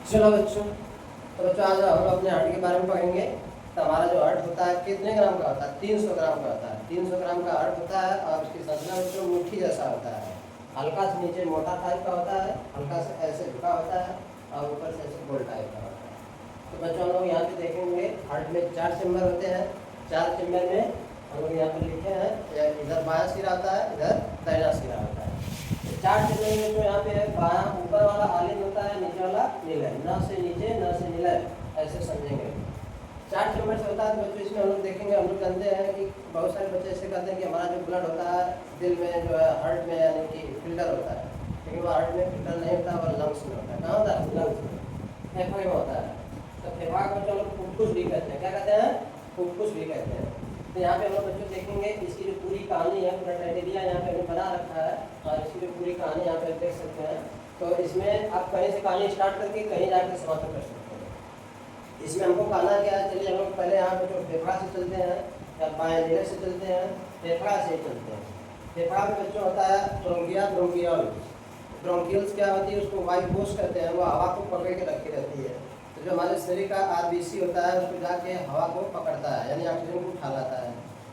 चलो बच्चों, तो बच्चों आज हम अपने हार्ट के बारे में पढ़ेंगे। तो हमारा जो हार्ट होता है कितने ग्राम का होता है? 300 ग्राम का होता है। 300 ग्राम का हार्ट होता है और उसकी संरचना बच्चों मुट्ठी जैसा होता है। हल्का से नीचे मोटा टाइप का होता है, हल्का से ऐसे झुका होता है और ऊपर से ऐसे गोल टाइप का होता है। तो बच्चों हम लोग यहाँ पे देखेंगे हार्ट में 4 चैम्बर होते हैं। 4 चैम्बर में हम लोग यहाँ पर लिखे हैं, इधर बायां सिरा होता है, इधर दाहिना सिरा होता है। 4 चैम्बर में जो यहाँ पे है, बायां ऊपर वाला आलिंद होता है, नीचे वाला निलय, न से नीचे न से निलय, ऐसे समझेंगे। 4 चैम्बर से होता है। तो बच्चों इसमें हम लोग देखेंगे, हम लोग जानते हैं कि बहुत सारे बच्चे ऐसे कहते हैं कि हमारा जो ब्लड होता है दिल में जो है हार्ट में यानी कि फिल्टर होता है, लेकिन वो हार्ट में फिल्टर नहीं होता, वो लंग्स में होता है। कहाँ होता है? लंग्स में, फेफड़े में होता है। तो फेफड़ा को जो लोग फुफ्फुस भी कहते हैं, क्या कहते हैं? फुफ्फुस भी कहते हैं। तो यहाँ पे हम लोग बच्चों देखेंगे इसकी जो पूरी कहानी है, पूरा क्राइटेरिया यहाँ पे हमने बना रखा है और इसकी जो पूरी कहानी यहाँ पे देख सकते हैं। तो इसमें आप कहीं से कहानी स्टार्ट करके कहीं जाकर समाप्त कर सकते हैं। इसमें हमको कहना क्या है, चलिए हम लोग पहले यहाँ पे जो फेफड़ा से चलते हैं या बाएं लीवर से चलते हैं, फेफड़ा से चलते हैं। फेफड़ा में बच्चों होता है ब्रोंकिया, ब्रोंकियल। ब्रोंकियल्स क्या होती है? उसको वायु कोश कहते हैं, वो हवा को पकड़ के रखी रहती है। तो जो हमारे शरीर का आरबीसी होता है उसको जाके हवा को पकड़ता है, यानी ऑक्सीजन को उठा लाता है।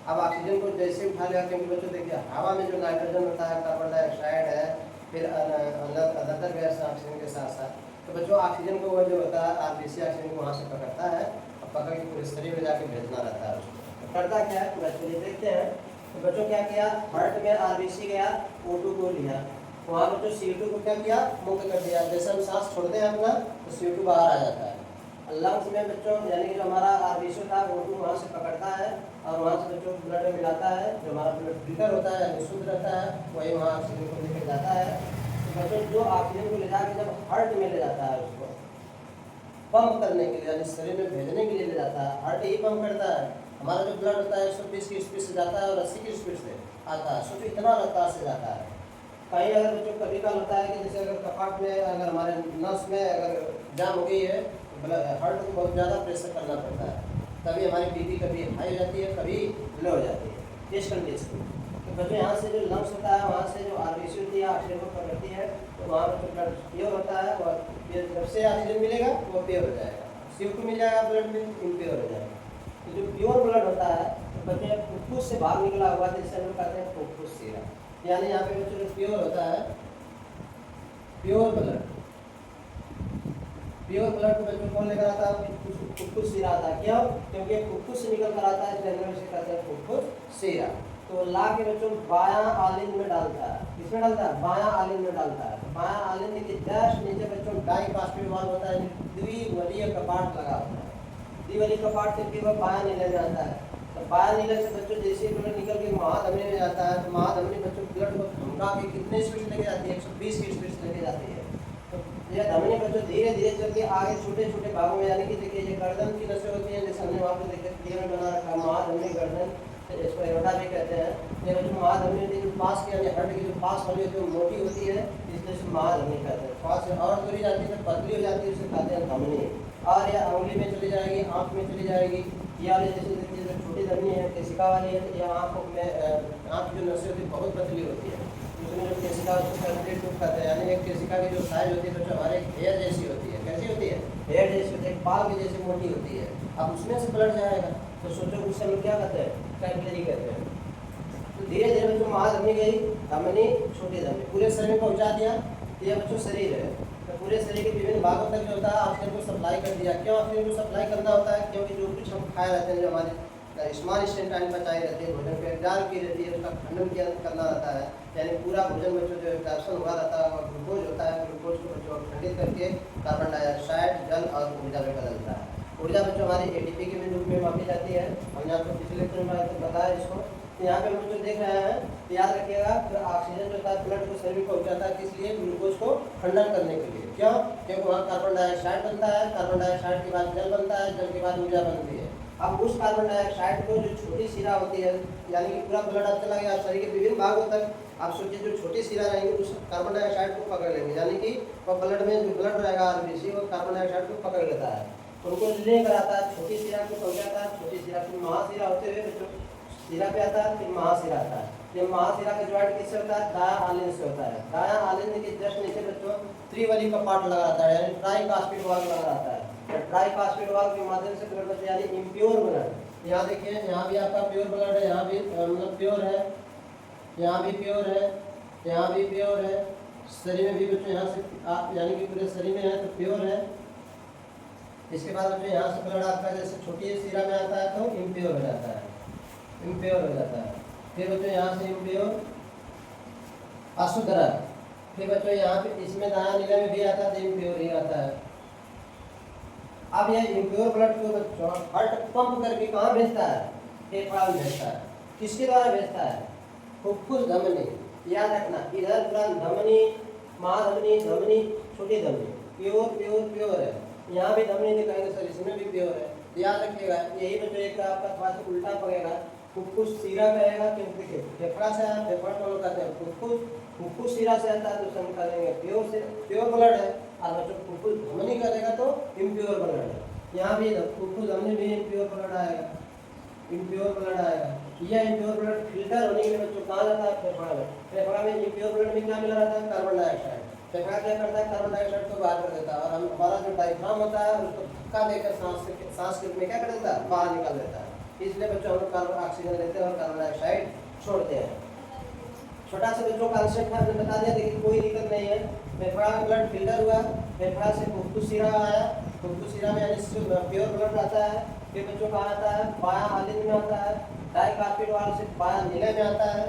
अब ऑक्सीजन को जैसे उठा लिया, क्योंकि बच्चों देखिए हवा में जो नाइट्रोजन होता है, कार्बन डाइऑक्साइड है, फिर अदर गैस ऑक्सीजन के साथ साथ, तो बच्चों ऑक्सीजन को वो जो होता है आरबीसी ऑक्सीजन को वहाँ से पकड़ता है और पकड़ के पूरे शरीर में जाके भेजना रहता है उसको। तो करता क्या है बच्चों, ये देखते हैं। तो बच्चों क्या किया, हार्ट में आरबीसी गया, O2 को लिया, वहाँ बच्चों CO2 को क्या किया, मुक्त कर दिया। जैसे हम सांस छोड़ते हैं अपना तो CO2 बाहर आ जाता है। लंग्स में बच्चों यानी कि जो हमारा आरबीसी था वो वहाँ से पकड़ता है और वहाँ से बच्चों ब्लड में मिलाता है। जो हमारा ब्लड फिल्टर होता है यानी शुद्ध रहता है, वही वहाँ ऑक्सीजन को लेकर जाता है। तो बच्चों जो ऑक्सीजन को ले जाकर जब हार्ट में ले जाता है, उसको पंप करने के लिए यानी शरीर में भेजने के लिए ले जाता है, हार्ट ही पंप करता है। हमारा जो ब्लड होता है 120 की स्पीड से जाता है और 80 की स्पीड से आता है, सोचो इतना रफ्तार से जाता है। कहीं अगर बच्चों कभी का होता है कि जैसे अगर कपाट में अगर हमारे नस में अगर जाम हो गई है, हार्ट को बहुत ज़्यादा प्रेशर करना पड़ता है, तभी हमारी बीपी कभी हाई हो जाती है, कभी लो हो जाती है, इस कंडीशन। तो बच्चों यहाँ से जो लंग्स होता है, वहाँ से जो आरबीसी होती है ऑक्सीजन को पकड़ती है, तो वहाँ पर ब्लड प्योर होता है और जब से ऑक्सीजन मिलेगा वो प्योर हो जाएगा, CO2 मिल जाएगा ब्लड में, इम्प्योर हो जाएगा। तो जो प्योर ब्लड होता है तो बच्चे फुफ्फुस से बाहर निकला हुआ, जिससे हम लोग कहते हैं फुफ्फुस सीरा, यानी यहाँ पे बच्चों जो प्योर होता है, प्योर ब्लड, प्योर ब्लड को बच्चों कौन लेकर आता है? फुफ्फुस सीरा आता है। क्यों? क्योंकि फुफ्फुस से निकल कर आता है, इसलिए से कहते हैं फुफ्फुस सीरा। तो ला के बच्चों बायां आलिंद में डालता है। किसमें डालता है? बायां आलिंद में डालता है। बायां आलिंद के जस्ट नीचे बच्चों डाइपास्पिल वाल्व होता है, द्विवलीय कपाट लगा होता है। द्विवलीय कपाट से फिर वह बायां नीले में आता है। तो बायां नीले से बच्चों जैसे ब्लड निकल के महाधमनी में जाता है, तो महाधमनी बच्चों ब्लड को धमका के कितने स्पीड से लेके जाती है? 120 की स्पीड से लेके जाती है। ये धमनी बच्चों धीरे धीरे चल के आगे छोटे छोटे भागों में, यानी कि देखिए ये गर्दन की नसें होती हैं, जैसे हमने वहाँ पे देखिए क्लियर बना रखा महाधमनी गर्दन, इसको एरोटा भी कहते हैं। ये बच्चों महाधमनी होती है जो पास की यानी हार्ट की जो पास वाली होती है वो मोटी होती है, इसलिए इसको महाधमनी कहते हैं। पास से और दूरी जाती है, पतली हो जाती है, उसे कहते हैं धमनी। और यह अंगुली में चली जाएगी, आँख में चली जाएगी, या जैसे देखिए छोटी धमनी है केशिका वाली है, या आँखों में आँख की जो नसें होती है बहुत पतली होती है, उसमें जो केशिका उसको कंप्लीट टूट कहते हैं। यानी एक केशिका की जो साइज होती है बच्चों हमारे हेयर जैसी होती है। कैसी होती है? हेयर जैसी होती है, बाल की जैसी मोटी होती है। अब उसमें से ब्लड जाएगा तो सोचो उससे हम क्या कहते हैं? कैपिलरी कहते हैं। तो धीरे धीरे बच्चों महाधमनी गई, धमनी छोटी धमनी पूरे शरीर में पहुँचा दिया। ये बच्चों शरीर है, तो पूरे शरीर के विभिन्न भागों तक जो होता है ऑक्सीजन को सप्लाई कर दिया। क्यों ऑक्सीजन को सप्लाई करना होता है? क्योंकि जो कुछ हम खाए रहते हैं, जो हमारे स्मॉल इंटेस्टाइन पचाई रहती है, भोजन पे जार की रहती है, उसका खंडन करना रहता है, यानी पूरा भोजन बच्चों जो एब्जॉर्प्शन हुआ रहता है, ग्लूकोज होता है, ग्लूकोज को बच्चों खंडित करके कार्बन डाइऑक्साइड, जल और ऊर्जा में बदलता है। ऊर्जा बच्चों हमारी ATP के रूप में मापी जाती है, हमने आपको पिछले लेक्चर में बताया इसको। तो यहाँ पे हम जो देख रहे हैं, याद रखिएगा, फिर ऑक्सीजन जो होता है ब्लड को शरीर में पहुँचाता है, किस लिए? ग्लूकोज को खंडन करने के लिए। क्यों? क्योंकि वहाँ कार्बन डाइऑक्साइड बनता है, कार्बन डाइऑक्साइड के बाद जल बनता है, जल के बाद ऊर्जा बनती है। अब उस कार्बन डाइऑक्साइड को जो छोटी सिरा होती है, यानी कि पूरा ब्लड अब चला गया शरीर के विभिन्न भागों तक, आप सोचिए जो छोटी सिरा रहेंगी उस कार्बन डाइऑक्साइड को पकड़ लेंगे, यानी कि वह ब्लड में जो ब्लड रहेगा आरबीसी वो कार्बन डाइऑक्साइड को पकड़ लेता है, तो उनको लेकर आता है, छोटी सिरा को पहुँचाता है, छोटी सिरा फिर महासिरा होते हुए बच्चों सिरा पे आता है, फिर महासिरा आता है। ये महाशिरा का ज्वाइंट किससे होता है? दायां आलिंद से होता है। दायां आलिंद के जस्ट नीचे बच्चों त्रिवली का पार्ट लगा रहता है, यानी ट्राइकास्पिड वाल्व लगा रहता है। ट्राइकास्पिड वाल्व के माध्यम से ब्लड बच्चे यानी इम्प्योर ब्लड, यहाँ देखिए यहाँ भी आपका प्योर ब्लड है, यहाँ भी मतलब प्योर है, यहाँ भी प्योर है, यहाँ भी प्योर है, शरीर में भी बच्चों यहाँ से यानी कि पूरे शरीर में है तो प्योर है। इसके बाद बच्चों यहाँ से ब्लड आपका जैसे छोटी शिरा में आता है तो इम्प्योर हो जाता है, इम्प्योर हो जाता है। फिर बच्चों यहाँ से इम्प्योर अशुद्ध रक्त, फिर बच्चों यहाँ पे इसमें दायां नीला में भी आता है तो इम्प्योर ही आता है। अब यह इम्प्योर ब्लड को बच्चों हार्ट पंप करके कहाँ भेजता है? फेफड़ा में भेजता है। किसके द्वारा भेजता है? फुफ्फुस धमनी, याद रखना इधर पूरा धमनी, महाधमनी, धमनी, छोटी धमनी, प्योर प्योर प्योर है। यहाँ भी धमनी दिखाएंगे सर, इसमें भी प्योर है, याद रखिएगा। यही बच्चों एक आपका थोड़ा सा उल्टा पड़ेगा, फुफ्फुस शिरा कहेगा क्योंकि फेफड़ा से आया, फेफड़ा को कहते हैं फुफ्फुस, फुफ्फुस शिरा से आता है तो हम कहेंगे प्योर से प्योर ब्लड है। और बच्चों फुफ्फुस धमनी करेगा तो इम्प्योर ब्लड है। यहाँ भी फुफ्फुस धमनी भी इम्प्योर ब्लड आएगा, इम्प्योर ब्लड आएगा। यह इम्प्योर ब्लड फिल्टर होने के लिए बच्चों कहाँ जाता है? फेफड़ा में। फेफड़ा में इम्प्योर ब्लड में क्या मिला रहता है? Carbon dioxide. फेफड़ा क्या करता है? कार्बन डाइऑक्साइड को बाहर कर देता है और हमारा जो डायफ्राम होता है उसको धक्का देकर सांस के रूप में क्या कर देता है? बाहर निकाल देता है। इसलिए बच्चों हम लोग कार्बन ऑक्सीजन लेते हैं और कार्बन डाइऑक्साइड छोड़ते हैं। छोटा सा बच्चों कॉन्सेप्ट है, हमने बता दिया, देखिए कोई दिक्कत नहीं है। फेफड़ा में ब्लड फिल्टर हुआ, फेफड़ा से फुफ्फुस शिरा आया, फुफ्फुस शिरा में यानी प्योर ब्लड आता है। फिर बच्चों कहाँ आता है? बायां आलिंद में आता है, डाइकास्पिड वाल्व से बायां नीले में आता है।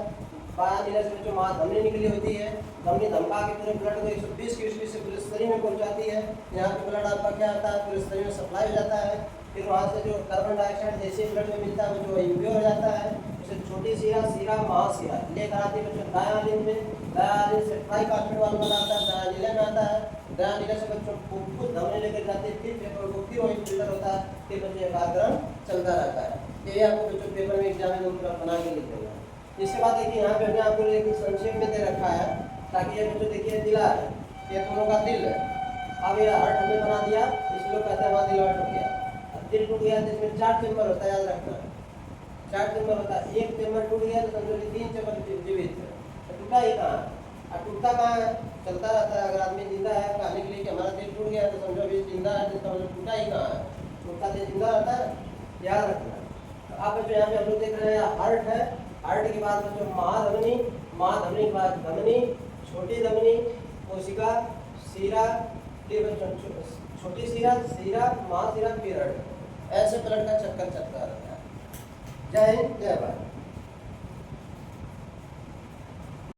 बायां नीले से बच्चों धमनी निकली होती है, धमनी धमका के पूरे ब्लड को 120 की स्पीड से पूरे शरीर में पहुंचाती है। यहाँ पे ब्लड आपका क्या आता है? पूरे शरीर में सप्लाई हो जाता है। फिर वहाँ से जो कार्बन डाइऑक्साइड जैसे ब्लड में मिलता है वो जो इम्प्योर हो जाता है, उसे छोटी शिरा, शिरा, महाशिरा लेकर आती है बच्चों दायां आलिंद में। दायां आलिंद से ट्राइकास्पिड वाल्व बनाता है, दायां नीले में आता है। दायां नीले से बच्चों फुफ्फुस धमनी लेकर जाते हैं, फिर पेपर को फिर वही फिल्टर होता है, फिर बच्चों कार्यक्रम चलता रहता है। यही आपको बच्चों पेपर में एग्जाम में पूरा बना के लिख देगा। इसके बाद देखिए यहाँ पे हमने आपको एक संक्षेप में दे रखा है ताकि ये बच्चों देखिए दिला है, ये दोनों का दिल है। अब ये हार्ट हमने बना दिया, इस लोग कहते हैं वहाँ दिल हार्ट हो गया। दिल टूट गया तो इसमें 4 चैम्बर होता है, याद रखना 4 चैम्बर होता है। एक चैम्बर टूट गया तो समझो 3 चैम्बर जीवित है, तो टूटा ही कहाँ है? और टूटता कहाँ है? चलता रहता है। अगर आदमी जिंदा है कहने के लिए कि हमारा दिल टूट गया तो समझो अभी जिंदा है, तो समझो टूटा ही कहाँ है? टूटता दिल जिंदा रहता है, याद रखना। तो आप बच्चों यहाँ पे हम लोग देख रहे हैं हार्ट है, हार्ट के बाद बच्चों महाधमनी, महाधमनी के बाद धमनी, छोटी धमनी, कोशिका, शिरा, फिर बच्चों छोटी शिरा, शिरा, महाशिरा, फिर हार्ट। ऐसे ब्लड का चक्कर चलता रहता है। जय हिंद, जय भारत।